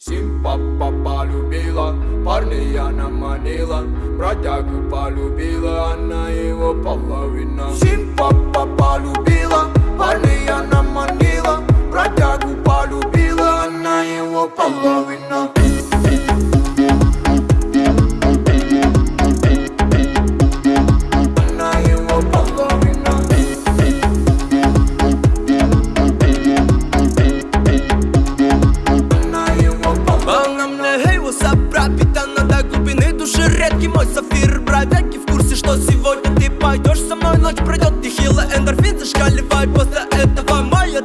Симпа полюбила, парня она манила, бродягу полюбила, она его половина. Симпа полюбила, парня она манила, бродягу полюбила, она его половина. Редкий мой сафир, бровяки в курсе, что сегодня ты пойдешь со мной. Ночь пройдет, нехило, эндорфин зашкаливает. После этого моя